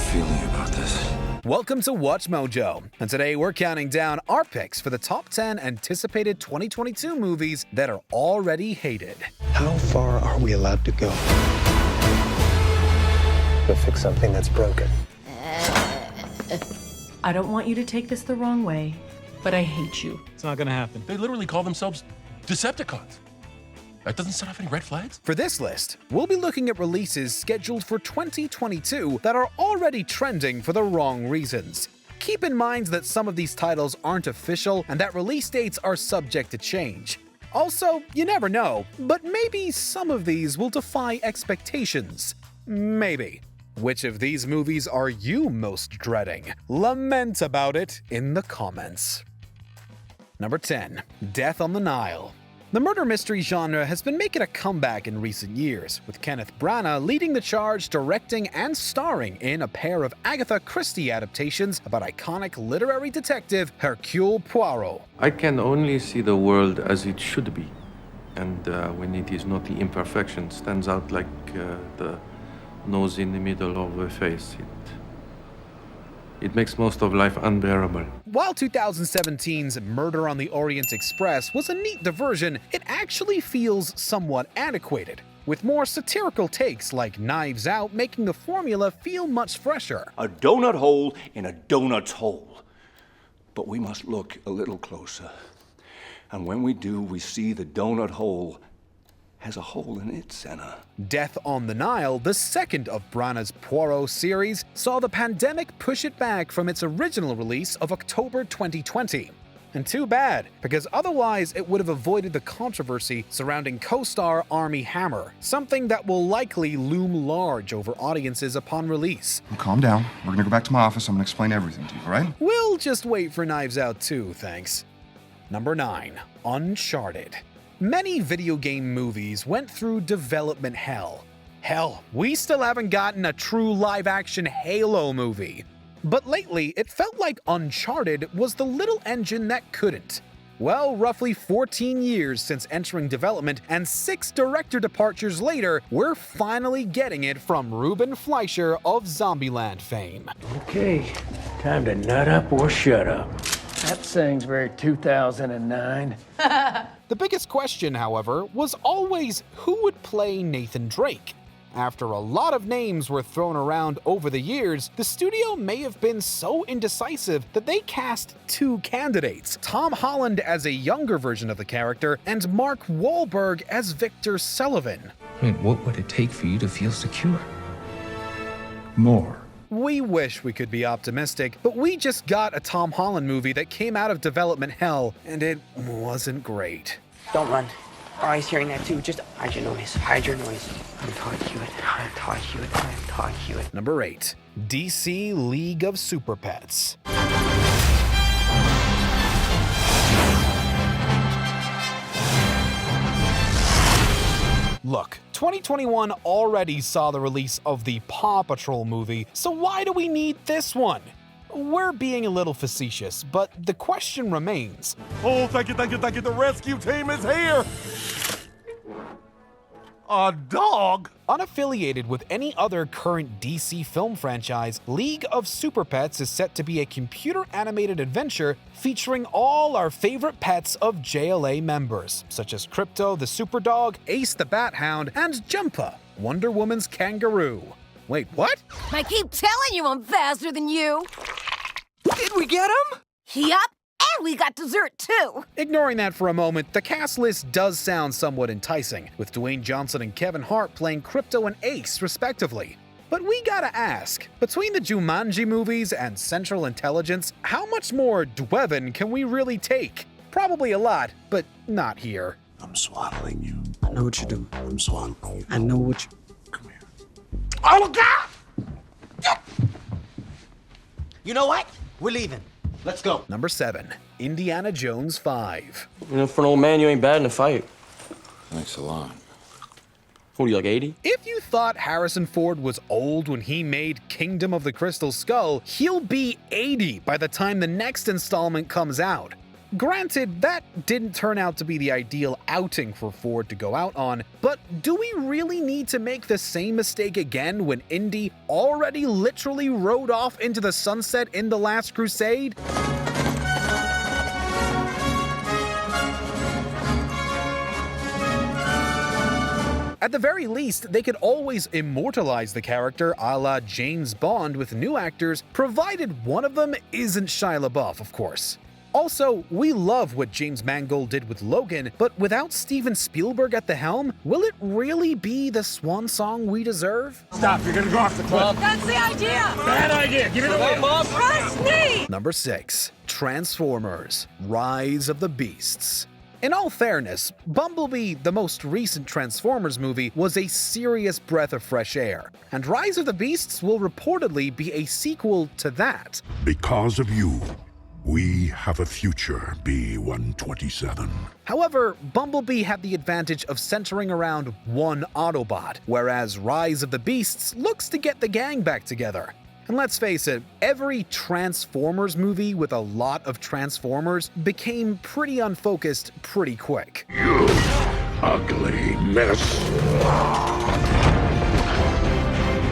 feeling about this. Welcome to WatchMojo, and today we're counting down our picks for the top 10 anticipated 2022 movies that are already hated. How far are we allowed to go? To fix something that's broken. I don't want you to take this the wrong way, but I hate you. It's not gonna happen. They literally call themselves Decepticons. That doesn't set off any red flags? For this list, we'll be looking at releases scheduled for 2022 that are already trending for the wrong reasons. Keep in mind that some of these titles aren't official and that release dates are subject to change. Also, you never know, but maybe some of these will defy expectations. Maybe. Which of these movies are you most dreading? Lament about it in the comments. Number 10. Death on the Nile. The murder mystery genre has been making a comeback in recent years, with Kenneth Branagh leading the charge, directing and starring in a pair of Agatha Christie adaptations about iconic literary detective Hercule Poirot. I can only see the world as it should be, and when it is not, the imperfection stands out like the nose in the middle of the face. It makes most of life unbearable. While 2017's Murder on the Orient Express was a neat diversion, it actually feels somewhat antiquated, with more satirical takes like Knives Out making the formula feel much fresher. A donut hole in a donut's hole. But we must look a little closer. And when we do, we see the donut hole has a hole in its center. Death on the Nile, the second of Branagh's Poirot series, saw the pandemic push it back from its original release of October 2020. And too bad, because otherwise it would have avoided the controversy surrounding co-star Armie Hammer, something that will likely loom large over audiences upon release. Well, calm down. We're gonna go back to my office. I'm gonna explain everything to you, all right? We'll just wait for Knives Out 2, thanks. Number 9. Uncharted. Many video game movies went through development hell. Hell, we still haven't gotten a true live-action Halo movie. But lately, it felt like Uncharted was the little engine that couldn't. Well, roughly 14 years since entering development and 6 director departures later, we're finally getting it from Ruben Fleischer of Zombieland fame. Okay, time to nut up or shut up. That saying's very 2009. The biggest question, however, was always who would play Nathan Drake. After a lot of names were thrown around over the years, the studio may have been so indecisive that they cast 2 candidates, Tom Holland as a younger version of the character and Mark Wahlberg as Victor Sullivan. I mean, what would it take for you to feel secure? More. We wish we could be optimistic, but we just got a Tom Holland movie that came out of development hell, and it wasn't great. Don't run. Our eyes hearing that too. Just hide your noise. Hide your noise. I'm taught you it. I'm taught you it. I'm taught you it. Number 8. DC League of Super Pets. Look, 2021 already saw the release of the Paw Patrol movie, so why do we need this one? We're being a little facetious, but the question remains. Oh, thank you. The rescue team is here. A dog? Unaffiliated with any other current DC film franchise, League of Super Pets is set to be a computer-animated adventure featuring all our favorite pets of JLA members, such as Crypto the Super Dog, Ace the Bat Hound, and Jumpa, Wonder Woman's kangaroo. Wait, what? I keep telling you I'm faster than you. Did we get him? Yup, and we got dessert too. Ignoring that for a moment, the cast list does sound somewhat enticing, with Dwayne Johnson and Kevin Hart playing Crypto and Ace, respectively. But we gotta ask, between the Jumanji movies and Central Intelligence, how much more Dwevin can we really take? Probably a lot, but not here. I'm swaddling you. I know what you're doing. I'm swaddling you. I know what you... Come here. Oh, God! You know what? We're leaving. Let's go. Number 7. Indiana Jones 5. You know, for an old man, you ain't bad in a fight. Thanks a lot. What are you, like 80? If you thought Harrison Ford was old when he made Kingdom of the Crystal Skull, he'll be 80 by the time the next installment comes out. Granted, that didn't turn out to be the ideal outing for Ford to go out on, but do we really need to make the same mistake again when Indy already literally rode off into the sunset in The Last Crusade? At the very least, they could always immortalize the character a la James Bond with new actors, provided one of them isn't Shia LaBeouf, of course. Also, we love what James Mangold did with Logan, but without Steven Spielberg at the helm, will it really be the swan song we deserve? Stop, you're gonna go off the cliff. That's the idea! Bad idea, give it away, Mom. Trust me! Number 6. Transformers: Rise of the Beasts. In all fairness, Bumblebee, the most recent Transformers movie, was a serious breath of fresh air, and Rise of the Beasts will reportedly be a sequel to that. Because of you, we have a future, B-127. However, Bumblebee had the advantage of centering around one Autobot, whereas Rise of the Beasts looks to get the gang back together. And let's face it, every Transformers movie with a lot of Transformers became pretty unfocused pretty quick. You ugly mess.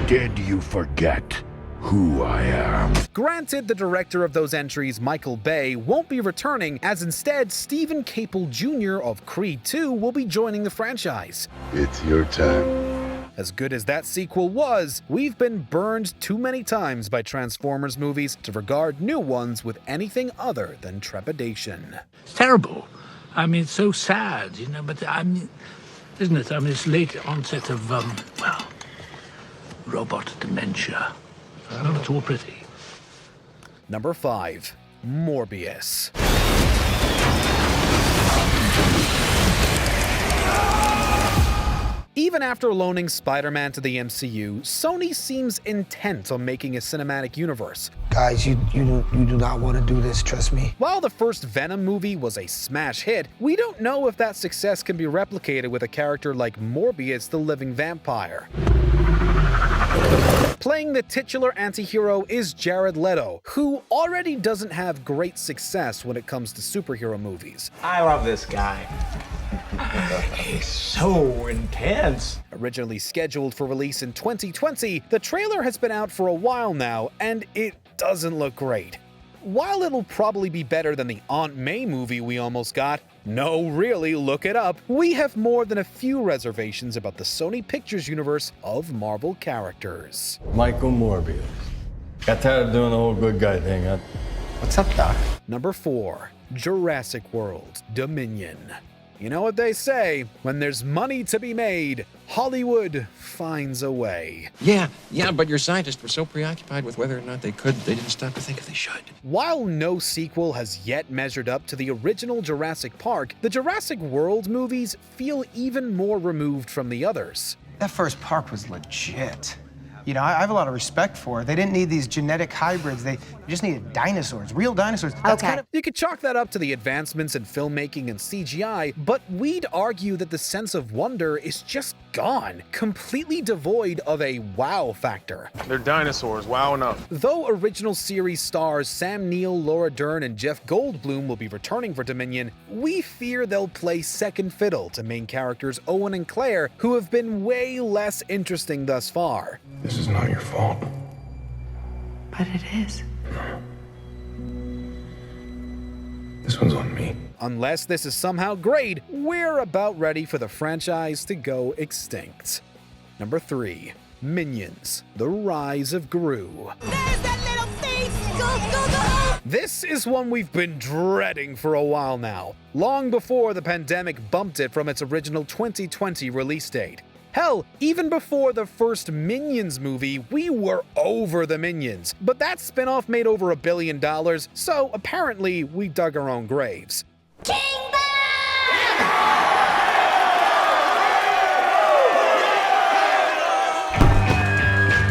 Did you forget who I am? Granted, the director of those entries, Michael Bay, won't be returning, as instead Stephen Caple Jr. of Creed 2 will be joining the franchise. It's your time. As good as that sequel was, we've been burned too many times by Transformers movies to regard new ones with anything other than trepidation. It's terrible. I mean, it's so sad, you know, but I mean, isn't it? I mean, it's late onset of, robot dementia. Not at all pretty. Number 5. Morbius. Even after loaning Spider-Man to the MCU, Sony seems intent on making a cinematic universe. Guys, you do not want to do this, trust me. While the first Venom movie was a smash hit, we don't know if that success can be replicated with a character like Morbius the Living Vampire. Playing the titular anti-hero is Jared Leto, who already doesn't have great success when it comes to superhero movies. I love this guy. He's so intense. Originally scheduled for release in 2020, the trailer has been out for a while now, and it doesn't look great. While it'll probably be better than the Aunt May movie we almost got, no, really, look it up, we have more than a few reservations about the Sony Pictures universe of Marvel characters. Michael Morbius. Got tired of doing the whole good guy thing, huh? What's up, Doc? Number 4. Jurassic World: Dominion. You know what they say, when there's money to be made, Hollywood finds a way. Yeah, but your scientists were so preoccupied with whether or not they could, they didn't stop to think if they should. While no sequel has yet measured up to the original Jurassic Park, the Jurassic World movies feel even more removed from the others. That first park was legit. You know, I have a lot of respect for it. They didn't need these genetic hybrids. They just needed dinosaurs, real dinosaurs. That's kind of... You could chalk that up to the advancements in filmmaking and CGI, but we'd argue that the sense of wonder is just gone, completely devoid of a wow factor. They're dinosaurs, wow enough. Though original series stars Sam Neill, Laura Dern, and Jeff Goldblum will be returning for Dominion, we fear they'll play second fiddle to main characters Owen and Claire, who have been way less interesting thus far. This is not your fault. But it is. This one's on me. Unless this is somehow great, we're about ready for the franchise to go extinct. Number 3. Minions: The Rise of Gru. There's that little face! Go! This is one we've been dreading for a while now, long before the pandemic bumped it from its original 2020 release date. Hell, even before the first Minions movie, we were over the Minions, but that spin-off made over $1 billion, so apparently we dug our own graves.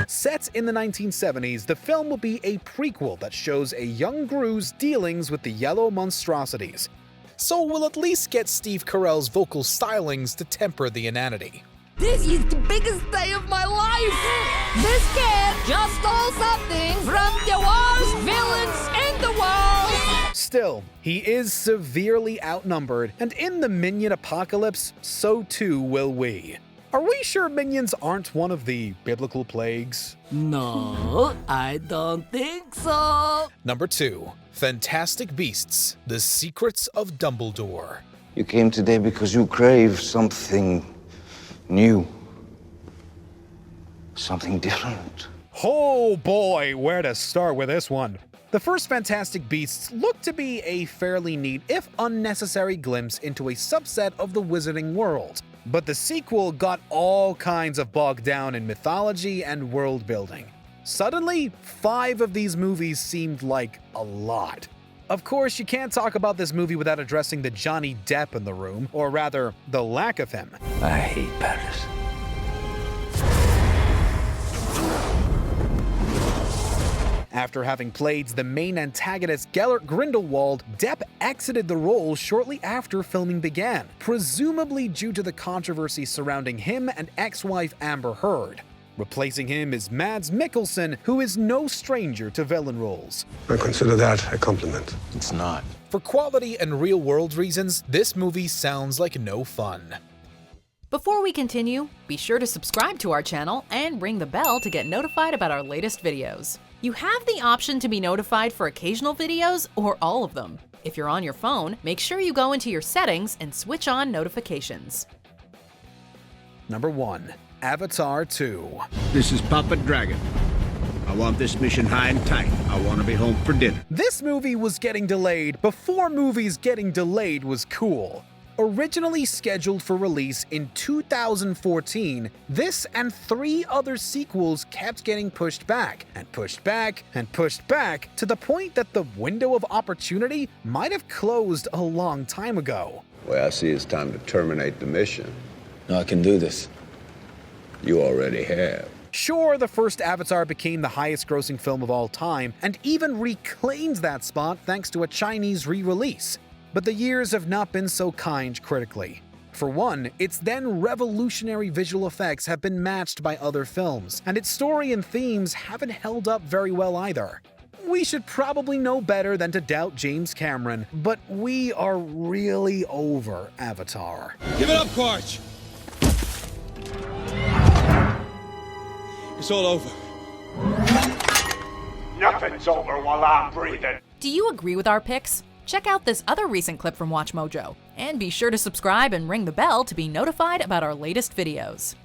Set in the 1970s, the film will be a prequel that shows a young Gru's dealings with the yellow monstrosities. So we'll at least get Steve Carell's vocal stylings to temper the inanity. This is the biggest day of my life! This kid just stole something from the worst villains in the world! Still, he is severely outnumbered, and in the minion apocalypse, so too will we. Are we sure minions aren't one of the biblical plagues? No, I don't think so. Number 2. Fantastic Beasts: The Secrets of Dumbledore. You came today because you crave something new. Something different. Oh boy, where to start with this one. The first Fantastic Beasts looked to be a fairly neat, if unnecessary, glimpse into a subset of the wizarding world. But the sequel got all kinds of bogged down in mythology and world building. Suddenly, 5 of these movies seemed like a lot. Of course, you can't talk about this movie without addressing the Johnny Depp in the room, or rather, the lack of him. I hate Paris. After having played the main antagonist Gellert Grindelwald, Depp exited the role shortly after filming began, presumably due to the controversy surrounding him and ex-wife Amber Heard. Replacing him is Mads Mikkelsen, who is no stranger to villain roles. I consider that a compliment. It's not. For quality and real-world reasons, this movie sounds like no fun. Before we continue, be sure to subscribe to our channel and ring the bell to get notified about our latest videos. You have the option to be notified for occasional videos or all of them. If you're on your phone, make sure you go into your settings and switch on notifications. Number 1. Avatar 2. This is Papa Dragon. I want this mission high and tight. I want to be home for dinner. This movie was getting delayed before movies getting delayed was cool. Originally scheduled for release in 2014, this and 3 other sequels kept getting pushed back, and pushed back, and pushed back, to the point that the window of opportunity might have closed a long time ago. Well, I see it's time to terminate the mission. No, I can do this. You already have. Sure, the first Avatar became the highest grossing film of all time, and even reclaimed that spot thanks to a Chinese re-release. But the years have not been so kind critically. For one, its then revolutionary visual effects have been matched by other films, and its story and themes haven't held up very well either. We should probably know better than to doubt James Cameron, but we are really over Avatar. Give it up, Quarch! It's all over. Nothing's over while I'm breathing. Do you agree with our picks? Check out this other recent clip from WatchMojo, and be sure to subscribe and ring the bell to be notified about our latest videos.